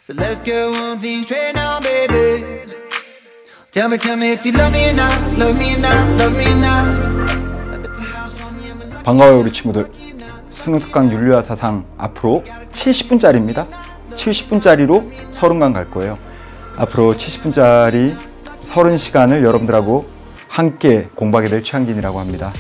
So let's get one thing straight now, baby. Tell me if you love me or not, love me or not, love me or not. 반가워요 우리 친구들. 수능 특강 윤리와 사상 앞으로 70분짜리입니다. 70분짜리로 30강 갈 거예요. 앞으로 70분짜리 30시간을 여러분들하고 함께 공부하게 될 최한진이라고 합니다.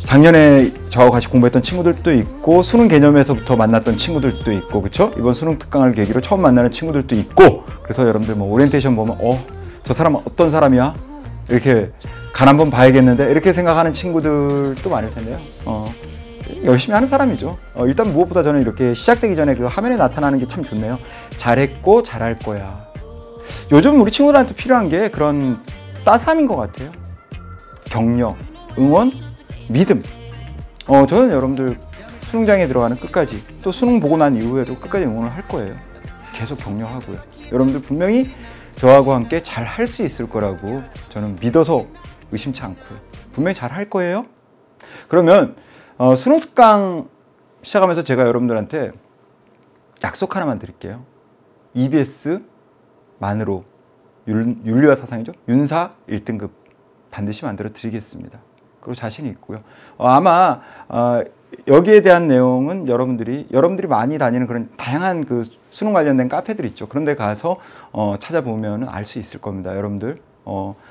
작년에 저하고 같이 공부했던 친구들도 있고 수능 개념에서부터 만났던 친구들도 있고 그쵸? 이번 수능 특강을 계기로 처음 만나는 친구들도 있고 그래서 여러분들 오리엔테이션 보면 저 사람은 어떤 사람이야? 이렇게 간 한번 봐야겠는데 이렇게 생각하는 친구들도 많을 텐데요. 열심히 하는 사람이죠. 일단 무엇보다 저는 이렇게 시작되기 전에 그 화면에 나타나는 게 참 좋네요. 잘했고 잘할 거야. 요즘 우리 친구들한테 필요한 게 그런 따스함인 것 같아요. 격려, 응원, 믿음. 저는 여러분들 수능장에 들어가는 끝까지 또 수능 보고 난 이후에도 끝까지 응원을 할 거예요. 계속 격려하고요. 여러분들 분명히 저하고 함께 잘 할 수 있을 거라고 저는 믿어서 의심치 않고요. 분명히 잘 할 거예요. 그러면 수능 특강 시작하면서 제가 여러분들한테 약속 하나만 드릴게요. EBS만으로 윤리와 사상이죠. 윤사 1등급 반드시 만들어 드리겠습니다. 그리고 자신이 있고요. 아마 여기에 대한 내용은 여러분들이 많이 다니는 그런 다양한 그 수능 관련된 카페들 있죠. 그런 데 가서 찾아보면 알 수 있을 겁니다. 여러분들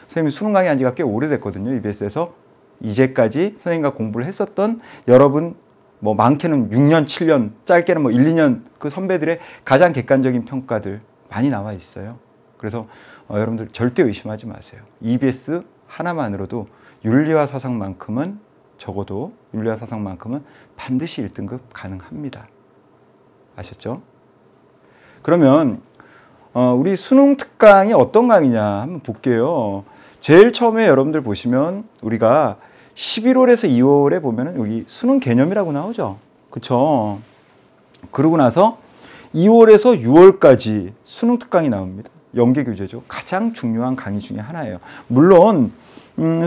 선생님이 수능 강의한 지가 꽤 오래됐거든요. EBS에서 이제까지 선생님과 공부를 했었던 여러분 많게는 6년, 7년, 짧게는 1, 2년 그 선배들의 가장 객관적인 평가들 많이 나와 있어요. 그래서 여러분들 절대 의심하지 마세요. EBS 하나만으로도 윤리와 사상만큼은 적어도 윤리와 사상만큼은 반드시 1등급 가능합니다. 아셨죠? 그러면 우리 수능 특강이 어떤 강의냐 한번 볼게요. 제일 처음에 여러분들 보시면 우리가 11월에서 2월에 보면은 여기 수능 개념이라고 나오죠. 그쵸? 그러고 나서 2월에서 6월까지 수능 특강이 나옵니다. 연계 교재죠. 가장 중요한 강의 중에 하나예요. 물론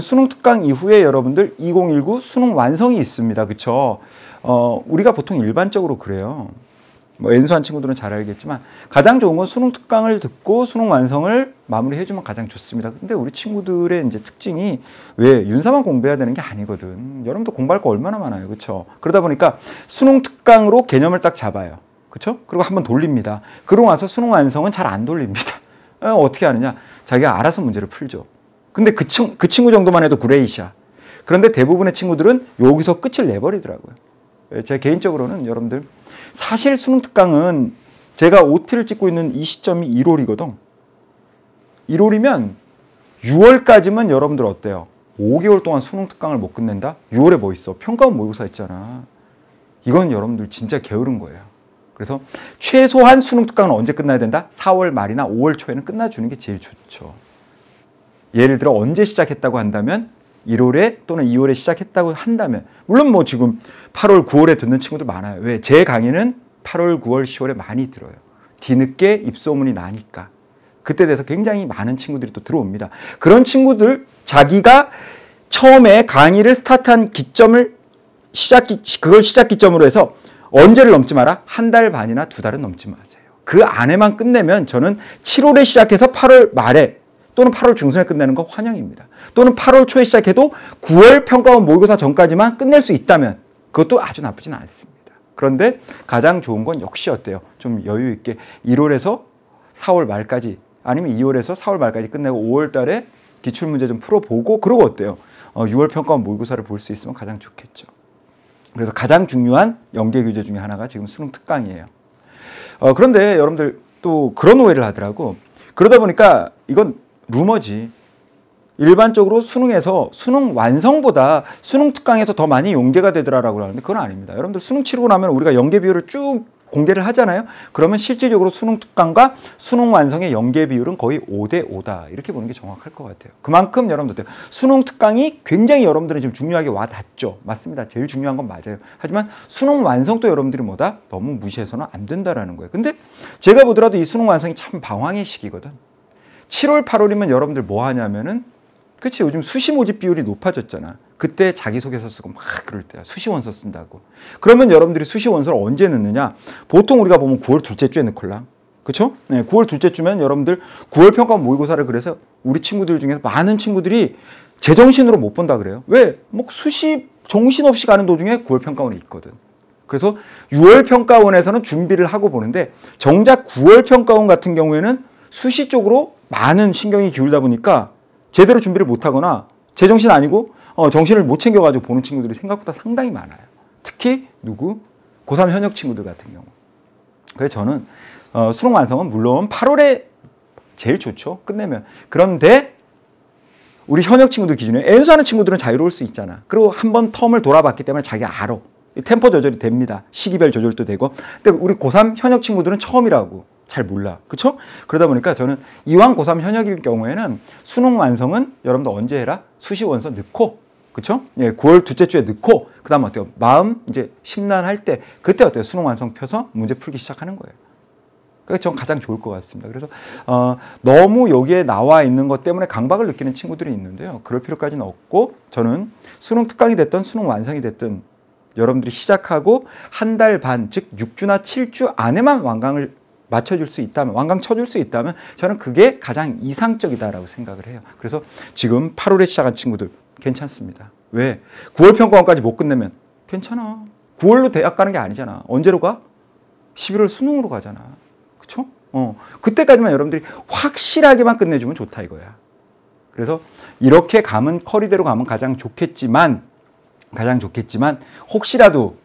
수능 특강 이후에 여러분들 2019 수능 완성이 있습니다. 그쵸? 우리가 보통 일반적으로 그래요. N수한 친구들은 잘 알겠지만 가장 좋은 건 수능 특강을 듣고 수능 완성을 마무리해주면 가장 좋습니다. 근데 우리 친구들의 이제 특징이 왜 윤사만 공부해야 되는 게 아니거든. 여러분도 공부할 거 얼마나 많아요. 그쵸? 그러다 보니까 수능 특강으로 개념을 딱 잡아요. 그쵸? 그리고 한번 돌립니다. 그러고 나서 수능 완성은 잘 안 돌립니다. 어떻게 하느냐? 자기가 알아서 문제를 풀죠. 근데 그 친구 정도만 해도 그레이시야. 그런데 대부분의 친구들은 여기서 끝을 내버리더라고요. 제 개인적으로는 여러분들 사실 수능 특강은 제가 OT를 찍고 있는 이 시점이 1월이거든. 1월이면 6월까지면 여러분들 어때요? 5개월 동안 수능 특강을 못 끝낸다? 6월에 뭐 있어? 평가원 모의고사 있잖아. 이건 여러분들 진짜 게으른 거예요. 그래서 최소한 수능 특강은 언제 끝나야 된다? 4월 말이나 5월 초에는 끝나주는 게 제일 좋죠. 예를 들어 언제 시작했다고 한다면 1월에 또는 2월에 시작했다고 한다면 물론 지금 8월, 9월에 듣는 친구들 많아요. 왜? 제 강의는 8월, 9월, 10월에 많이 들어요. 뒤늦게 입소문이 나니까. 그때 돼서 굉장히 많은 친구들이 또 들어옵니다. 그런 친구들 자기가 처음에 강의를 스타트한 기점을 그걸 시작 기점으로 해서 언제를 넘지 마라? 한 달 반이나 2달은 넘지 마세요. 그 안에만 끝내면 저는 7월에 시작해서 8월 말에 또는 8월 중순에 끝내는 거 환영입니다. 또는 8월 초에 시작해도 9월 평가원 모의고사 전까지만 끝낼 수 있다면 그것도 아주 나쁘진 않습니다. 그런데 가장 좋은 건 역시 어때요? 좀 여유 있게 1월에서 4월 말까지 아니면 2월에서 4월 말까지 끝내고 5월 달에 기출문제 좀 풀어보고 그러고 어때요? 6월 평가원 모의고사를 볼 수 있으면 가장 좋겠죠. 그래서 가장 중요한 연계 교재 중에 하나가 지금 수능 특강이에요. 그런데 여러분들 또 그런 오해를 하더라고. 그러다 보니까 이건 루머지. 일반적으로 수능에서 수능 완성보다 수능 특강에서 더 많이 연계가 되더라라고 하는데 그건 아닙니다. 여러분들 수능 치르고 나면 우리가 연계 비율을 쭉 공개를 하잖아요. 그러면 실질적으로 수능 특강과 수능 완성의 연계 비율은 거의 5대 5다. 이렇게 보는 게 정확할 것 같아요. 그만큼 여러분들 수능 특강이 굉장히 여러분들은 지금 중요하게 와 닿죠. 맞습니다. 제일 중요한 건 맞아요. 하지만 수능 완성도 여러분들이 너무 무시해서는 안 된다라는 거예요. 근데 제가 보더라도 이 수능 완성이 참 방황의 시기거든. 7월, 8월이면 여러분들 뭐 하냐면은 그치? 요즘 수시 모집 비율이 높아졌잖아. 그때 자기소개서 쓰고 막 그럴 때야. 수시 원서 쓴다고. 그러면 여러분들이 수시 원서를 언제 넣느냐? 보통 우리가 보면 9월 둘째 주에 넣을랑. 그쵸? 네, 9월 둘째 주면 여러분들 9월 평가 모의고사를 그래서 우리 친구들 중에서 많은 친구들이 제정신으로 못 본다 그래요. 왜? 뭐 수시 정신없이 가는 도중에 9월 평가원이 있거든. 그래서 6월 평가원에서는 준비를 하고 보는데 정작 9월 평가원 같은 경우에는 수시 쪽으로 많은 신경이 기울다 보니까 제대로 준비를 못하거나 제정신 아니고 정신을 못 챙겨가지고 보는 친구들이 생각보다 상당히 많아요. 특히 누구? 고3 현역 친구들 같은 경우. 그래서 저는 수능 완성은 물론 8월에 제일 좋죠. 끝내면. 그런데 우리 현역 친구들 기준에 N수하는 친구들은 자유로울 수 있잖아. 그리고 한번 텀을 돌아봤기 때문에 자기가 알아. 템포 조절이 됩니다. 시기별 조절도 되고. 근데 우리 고3 현역 친구들은 처음이라고 잘 몰라. 그쵸? 그러다 보니까 저는 이왕 고3 현역일 경우에는 수능 완성은 여러분들 언제 해라? 수시 원서 넣고, 그쵸? 예, 9월 둘째 주에 넣고, 그 다음 어때요? 마음 이제 심란할 때, 그때 어때요? 수능 완성 펴서 문제 풀기 시작하는 거예요. 그게 전 가장 좋을 것 같습니다. 그래서 너무 여기에 나와 있는 것 때문에 강박을 느끼는 친구들이 있는데요. 그럴 필요까지는 없고 저는 수능 특강이 됐든 수능 완성이 됐든 여러분들이 시작하고 한 달 반, 즉 6주나 7주 안에만 완강을 맞춰줄 수 있다면, 완강 쳐줄 수 있다면 저는 그게 가장 이상적이다라고 생각을 해요. 그래서 지금 8월에 시작한 친구들 괜찮습니다. 왜? 9월 평가원까지 못 끝내면 괜찮아. 9월로 대학 가는 게 아니잖아. 언제로 가? 11월 수능으로 가잖아. 그쵸? 그때까지만 여러분들이 확실하게만 끝내주면 좋다 이거야. 그래서 이렇게 가면 커리대로 가면 가장 좋겠지만 혹시라도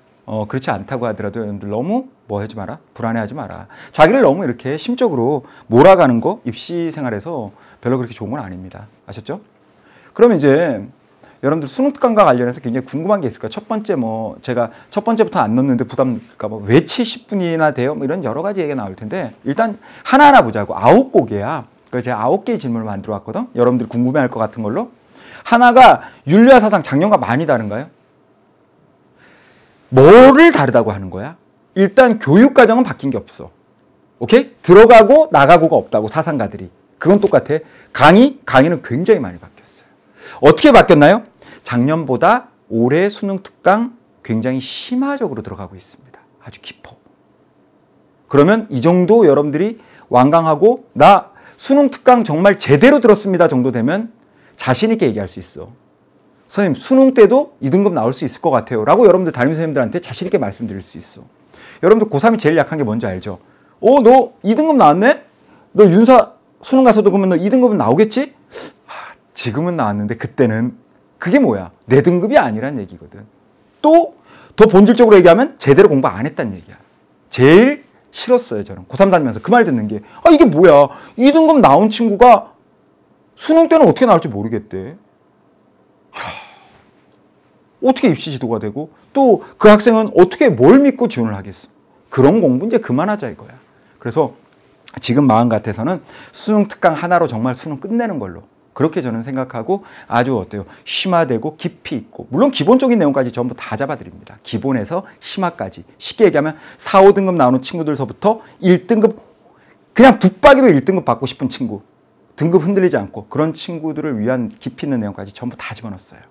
그렇지 않다고 하더라도 여러분들 너무 뭐 하지 마라? 불안해하지 마라. 자기를 너무 이렇게 심적으로 몰아가는 거 입시 생활에서 별로 그렇게 좋은 건 아닙니다. 아셨죠? 그럼 이제 여러분들 수능 특강과 관련해서 굉장히 궁금한 게 있을 거예요. 첫 번째 제가 첫 번째부터 안 넣었는데 부담일까 봐 왜 70분이나 돼요? 뭐 이런 여러 가지 얘기가 나올 텐데 일단 하나하나 보자고. 9곡이야. 그래서 제가 9개의 질문을 만들어 왔거든. 여러분들 궁금해할 것 같은 걸로. 하나가 윤리와 사상 작년과 많이 다른가요? 뭐를 다르다고 하는 거야? 일단 교육 과정은 바뀐 게 없어. 오케이? 들어가고 나가고가 없다고 사상가들이. 그건 똑같아. 강의는 굉장히 많이 바뀌었어요. 어떻게 바뀌었나요? 작년보다 올해 수능 특강 굉장히 심화적으로 들어가고 있습니다. 아주 깊어. 그러면 이 정도 여러분들이 완강하고 나 수능 특강 정말 제대로 들었습니다 정도 되면 자신 있게 얘기할 수 있어. 선생님 수능 때도 2등급 나올 수 있을 것 같아요 라고 여러분들 담임선생님들한테 자신 있게 말씀드릴 수 있어. 여러분들 고3이 제일 약한 게 뭔지 알죠? 너 2등급 나왔네? 너 윤사 수능 가서도 그러면 너 2등급은 나오겠지? 지금은 나왔는데 그때는 그게 뭐야? 내 등급이 아니란 얘기거든. 또 더 본질적으로 얘기하면 제대로 공부 안 했다는 얘기야. 제일 싫었어요 저는. 고3 다니면서 그 말 듣는 게 이게 뭐야? 2등급 나온 친구가 수능 때는 어떻게 나올지 모르겠대. 어떻게 입시 지도가 되고 또 그 학생은 어떻게 뭘 믿고 지원을 하겠어. 그런 공부 이제 그만하자 이거야. 그래서 지금 마음 같아서는 수능 특강 하나로 정말 수능 끝내는 걸로 그렇게 저는 생각하고 아주 어때요? 심화되고 깊이 있고 물론 기본적인 내용까지 전부 다 잡아드립니다. 기본에서 심화까지. 쉽게 얘기하면 4, 5등급 나오는 친구들서부터 1등급 그냥 붙박이로 1등급 받고 싶은 친구 등급 흔들리지 않고 그런 친구들을 위한 깊이 있는 내용까지 전부 다 집어넣었어요.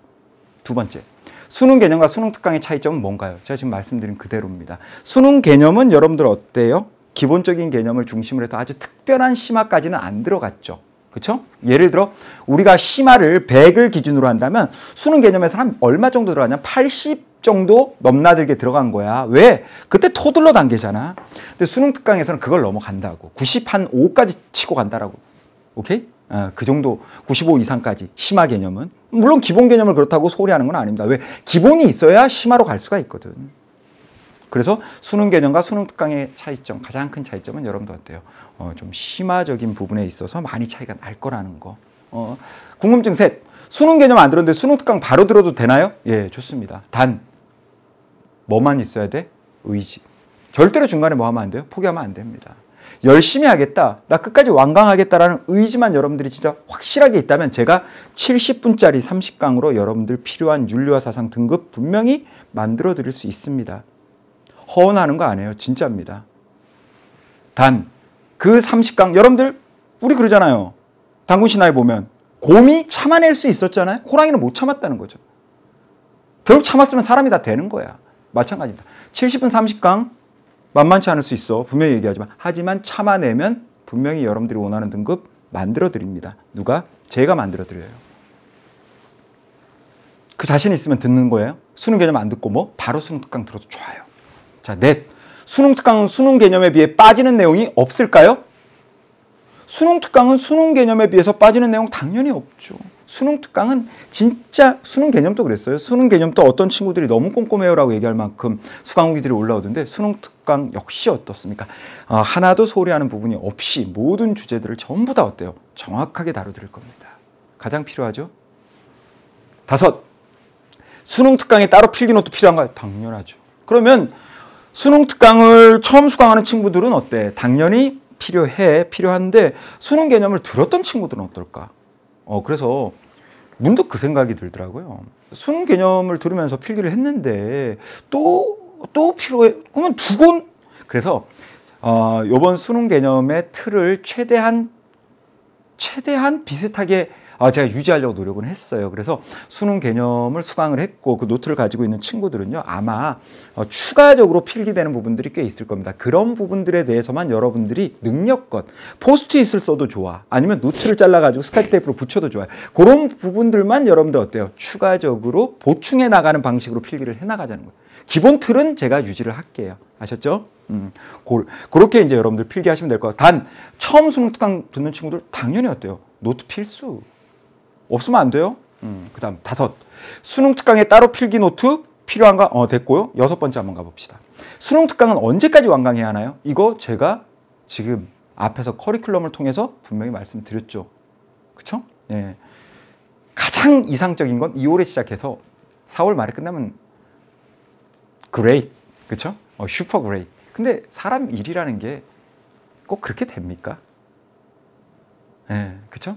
두 번째, 수능 개념과 수능 특강의 차이점은 뭔가요? 제가 지금 말씀드린 그대로입니다. 수능 개념은 여러분들 어때요? 기본적인 개념을 중심으로 해서 아주 특별한 심화까지는 안 들어갔죠. 그렇죠? 예를 들어 우리가 심화를 100을 기준으로 한다면 수능 개념에서 한 얼마 정도 들어가냐? 80 정도 넘나들게 들어간 거야. 왜? 그때 토들러 단계잖아. 근데 수능 특강에서는 그걸 넘어간다고. 90 한 5까지 치고 간다라고. 오케이? 그 정도 95 이상까지 심화 개념은. 물론 기본 개념을 그렇다고 소홀히하는 건 아닙니다. 왜? 기본이 있어야 심화로 갈 수가 있거든. 그래서 수능 개념과 수능 특강의 차이점, 가장 큰 차이점은 여러분들 어때요? 좀 심화적인 부분에 있어서 많이 차이가 날 거라는 거. 궁금증 셋. 수능 개념 안 들었는데 수능 특강 바로 들어도 되나요? 예, 좋습니다. 단 뭐만 있어야 돼? 의지. 절대로 중간에 뭐 하면 안 돼요? 포기하면 안 됩니다. 열심히 하겠다, 나 끝까지 완강하겠다라는 의지만 여러분들이 진짜 확실하게 있다면 제가 70분짜리 30강으로 여러분들 필요한 윤리와 사상 등급 분명히 만들어 드릴 수 있습니다. 허언하는 거 아니에요. 진짜입니다. 단 그 30강 여러분들 우리 그러잖아요. 당군 신화에 보면 곰이 참아낼 수 있었잖아요. 호랑이는 못 참았다는 거죠. 결국 참았으면 사람이 다 되는 거야. 마찬가지입니다. 70분 30강 만만치 않을 수 있어. 분명히 얘기하지만. 하지만 참아내면 분명히 여러분들이 원하는 등급 만들어 드립니다. 누가? 제가 만들어 드려요. 그 자신 있으면 듣는 거예요. 수능 개념 안 듣고 뭐 바로 수능 특강 들어도 좋아요. 자, 넷. 수능 특강은 수능 개념에 비해 빠지는 내용이 없을까요? 수능 특강은 수능 개념에 비해서 빠지는 내용 당연히 없죠. 수능 특강은 진짜 수능 개념도 그랬어요. 수능 개념도 어떤 친구들이 너무 꼼꼼해요라고 얘기할 만큼 수강 후기들이 올라오던데 수능 특강 역시 어떻습니까? 하나도 소홀히하는 부분이 없이 모든 주제들을 전부 다 어때요? 정확하게 다뤄드릴 겁니다. 가장 필요하죠? 5. 수능 특강에 따로 필기노트 필요한가요? 당연하죠. 그러면 수능 특강을 처음 수강하는 친구들은 어때? 당연히 필요한데 수능 개념을 들었던 친구들은 어떨까? 그래서 문득 그 생각이 들더라고요. 수능 개념을 들으면서 필기를 했는데 또 필요해? 그러면 두 권? 그래서 이번 수능 개념의 틀을 최대한 비슷하게 제가 유지하려고 노력은 했어요. 그래서 수능 개념을 수강을 했고 그 노트를 가지고 있는 친구들은요. 아마 추가적으로 필기되는 부분들이 꽤 있을 겁니다. 그런 부분들에 대해서만 여러분들이 능력껏 포스트잇을 써도 좋아. 아니면 노트를 잘라가지고 스카치 테이프로 붙여도 좋아요. 그런 부분들만 여러분들 어때요? 추가적으로 보충해 나가는 방식으로 필기를 해나가자는 거예요. 기본 틀은 제가 유지를 할게요. 아셨죠? 그렇게 이제 여러분들 필기하시면 될 거예요. 단 처음 수능 특강 듣는 친구들 당연히 어때요? 노트 필수. 없으면 안 돼요. 그 다음 5. 수능 특강에 따로 필기 노트 필요한가? 됐고요. 6번째 한번 가봅시다. 수능 특강은 언제까지 완강해야 하나요? 이거 제가 지금 앞에서 커리큘럼을 통해서 분명히 말씀드렸죠. 그쵸? 예. 가장 이상적인 건 2월에 시작해서 4월 말에 끝나면 그레이트. 그쵸? 슈퍼 그레이트. 근데 사람 일이라는 게 꼭 그렇게 됩니까? 예. 그쵸?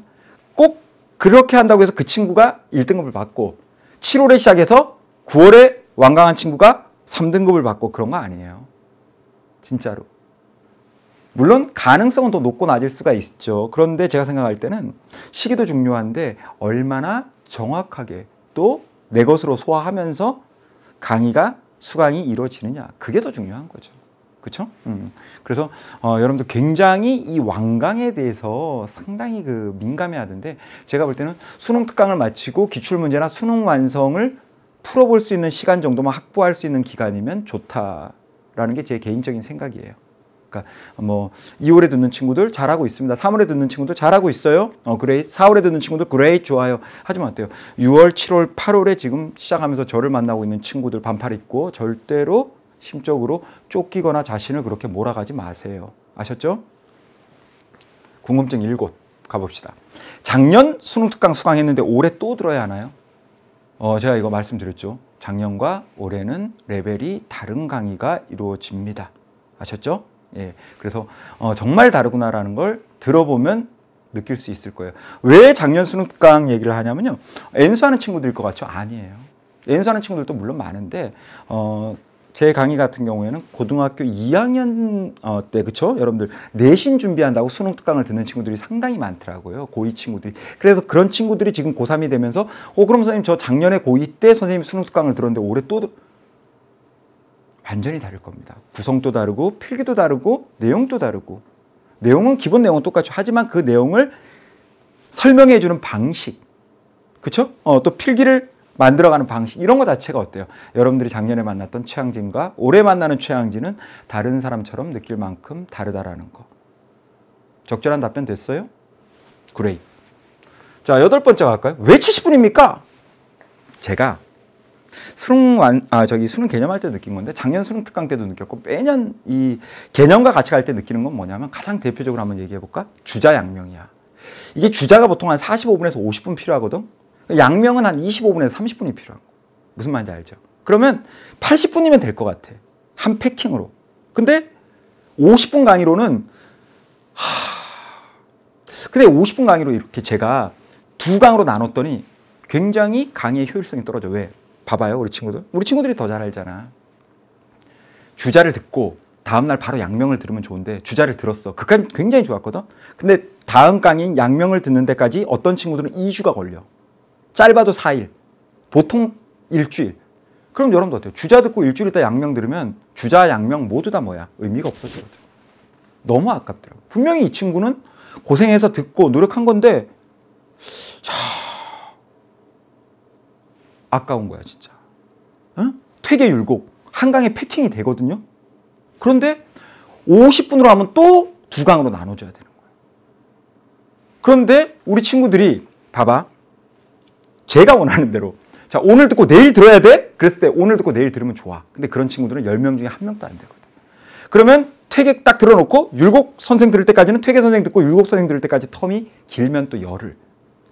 꼭 그렇게 한다고 해서 그 친구가 1등급을 받고 7월에 시작해서 9월에 완강한 친구가 3등급을 받고 그런 거 아니에요. 진짜로. 물론 가능성은 더 높고 낮을 수가 있죠. 그런데 제가 생각할 때는 시기도 중요한데 얼마나 정확하게 또 내 것으로 소화하면서 수강이 이루어지느냐. 그게 더 중요한 거죠. 그렇죠? 그래서 여러분들 굉장히 이 완강에 대해서 상당히 민감해 하던데 제가 볼 때는 수능 특강을 마치고 기출문제나 수능 완성을 풀어볼 수 있는 시간 정도만 확보할 수 있는 기간이면 좋다라는 게 제 개인적인 생각이에요. 그러니까 2월에 듣는 친구들 잘하고 있습니다. 3월에 듣는 친구들 잘하고 있어요. 그레이. 4월에 듣는 친구들 그레이 좋아요. 하지만 어때요? 6월, 7월, 8월에 지금 시작하면서 저를 만나고 있는 친구들 반팔 입고 절대로 심적으로 쫓기거나 자신을 그렇게 몰아가지 마세요. 아셨죠? 궁금증 7 가봅시다. 작년 수능 특강 수강했는데 올해 또 들어야 하나요? 제가 이거 말씀드렸죠. 작년과 올해는 레벨이 다른 강의가 이루어집니다. 아셨죠? 예. 그래서 정말 다르구나라는 걸 들어보면 느낄 수 있을 거예요. 왜 작년 수능 특강 얘기를 하냐면요. N수하는 친구들일 것 같죠? 아니에요. N수하는 친구들도 물론 많은데 제 강의 같은 경우에는 고등학교 2학년 때, 그쵸? 여러분들 내신 준비한다고 수능 특강을 듣는 친구들이 상당히 많더라고요. 고2 친구들이. 그래서 그런 친구들이 지금 고3이 되면서 그럼 선생님 저 작년에 고2 때 선생님 수능 특강을 들었는데 올해 또 완전히 다를 겁니다. 구성도 다르고 필기도 다르고 내용도 다르고 내용은 기본 내용은 똑같죠. 하지만 그 내용을 설명해 주는 방식, 그쵸? 또 필기를 만들어가는 방식 이런 거 자체가 어때요? 여러분들이 작년에 만났던 최양진과 올해 만나는 최양진은 다른 사람처럼 느낄 만큼 다르다라는 거. 적절한 답변 됐어요? 그레이. 자, 8번째 갈까요? 왜 70분입니까? 제가 수능 개념할 때 느낀 건데 작년 수능 특강 때도 느꼈고 매년 이 개념과 같이 갈 때 느끼는 건 뭐냐면 가장 대표적으로 한번 얘기해 볼까? 주자 양명이야. 이게 주자가 보통 한 45분에서 50분 필요하거든. 양명은 한 25분에서 30분이 필요한 거. 무슨 말인지 알죠? 그러면 80분이면 될 것 같아. 한 패킹으로. 근데 50분 강의로는 근데 50분 강의로 이렇게 제가 2강으로 나눴더니 굉장히 강의의 효율성이 떨어져. 왜? 봐봐요, 우리 친구들. 우리 친구들이 더 잘 알잖아. 주자를 듣고 다음날 바로 양명을 들으면 좋은데 주자를 들었어. 그까지 굉장히 좋았거든. 근데 다음 강의인 양명을 듣는 데까지 어떤 친구들은 2주가 걸려. 짧아도 4일, 보통 일주일. 그럼 여러분도 어때요? 주자 듣고 일주일 있다 양명 들으면 주자, 양명 모두 다 뭐야? 의미가 없어지거든. 너무 아깝더라고. 분명히 이 친구는 고생해서 듣고 노력한 건데 아까운 거야 진짜. 응? 퇴계율곡 한강에 패킹이 되거든요. 그런데 50분으로 하면 또 2강으로 나눠줘야 되는 거야. 그런데 우리 친구들이 봐봐. 제가 원하는 대로 자 오늘 듣고 내일 들어야 돼? 그랬을 때 오늘 듣고 내일 들으면 좋아. 근데 그런 친구들은 10명 중에 1명도 안 되거든. 그러면 퇴계 딱 들어놓고 율곡 선생 들을 때까지는 퇴계 선생 듣고 율곡 선생 들을 때까지 텀이 길면 또 열흘,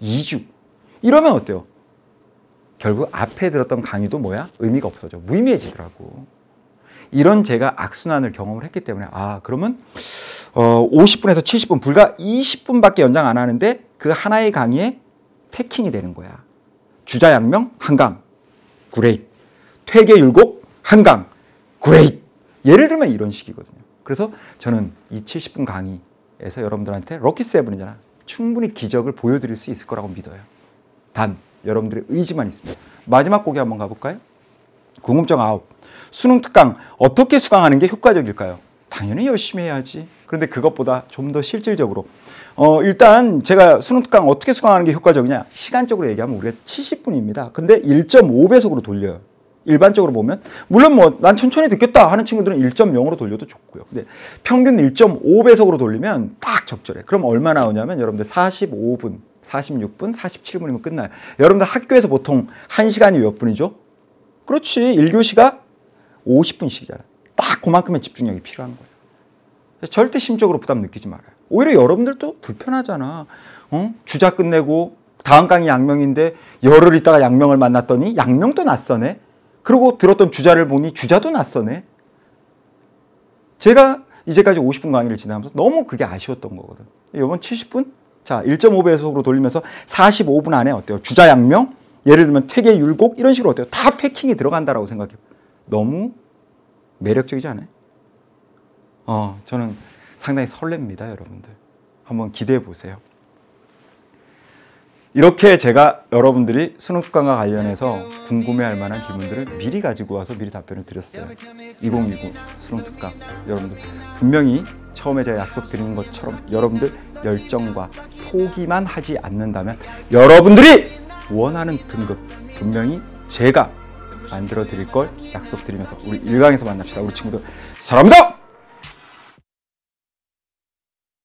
2주. 이러면 어때요? 결국 앞에 들었던 강의도 뭐야? 의미가 없어져. 무의미해지더라고. 이런 제가 악순환을 경험을 했기 때문에 그러면 50분에서 70분 불과 20분밖에 연장 안 하는데 그 하나의 강의에 패킹이 되는 거야. 주자 양명 한강 그레이트. 퇴계 율곡 한강 그레이트. 예를 들면 이런 식이거든요. 그래서 저는 이 70분 강의에서 여러분들한테 럭키 세븐이잖아. 충분히 기적을 보여드릴 수 있을 거라고 믿어요. 단 여러분들의 의지만 있습니다. 마지막 곡에 한번 가볼까요? 궁금증 9. 수능 특강 어떻게 수강하는 게 효과적일까요? 당연히 열심히 해야지. 그런데 그것보다 좀 더 실질적으로 일단 제가 수능 특강 어떻게 수강하는 게 효과적이냐? 시간적으로 얘기하면 우리가 70분입니다. 근데 1.5배속으로 돌려요. 일반적으로 보면 물론 뭐 난 천천히 듣겠다 하는 친구들은 1.0으로 돌려도 좋고요. 근데 평균 1.5배속으로 돌리면 딱 적절해. 그럼 얼마 나오냐면 여러분들 45분, 46분, 47분이면 끝나요. 여러분들 학교에서 보통 1시간이 몇 분이죠? 그렇지. 1교시가 50분씩이잖아. 딱 그만큼의 집중력이 필요한 거예요. 절대 심적으로 부담 느끼지 말아요. 오히려 여러분들도 불편하잖아. 주자 끝내고 다음 강의 양명인데 열흘 있다가 양명을 만났더니 양명도 낯서네. 그리고 들었던 주자를 보니 주자도 낯서네. 제가 이제까지 50분 강의를 진행하면서 너무 그게 아쉬웠던 거거든. 이번 70분? 자, 1.5배속으로 돌리면서 45분 안에 어때요? 주자 양명? 예를 들면 퇴계 율곡? 이런 식으로 어때요? 다 패킹이 들어간다라고 생각해요. 너무 매력적이지 않아요? 저는 상당히 설렙니다, 여러분들. 한번 기대해 보세요. 이렇게 제가 여러분들이 수능 특강과 관련해서 궁금해할 만한 질문들을 미리 가지고 와서 미리 답변을 드렸어요. 2019 수능 특강 여러분들 분명히 처음에 제가 약속드린 것처럼 여러분들 열정과 포기만 하지 않는다면 여러분들이 원하는 등급 분명히 제가 만들어 드릴 걸 약속드리면서 우리 1강에서 만납시다. 우리 친구들 사랑합니다.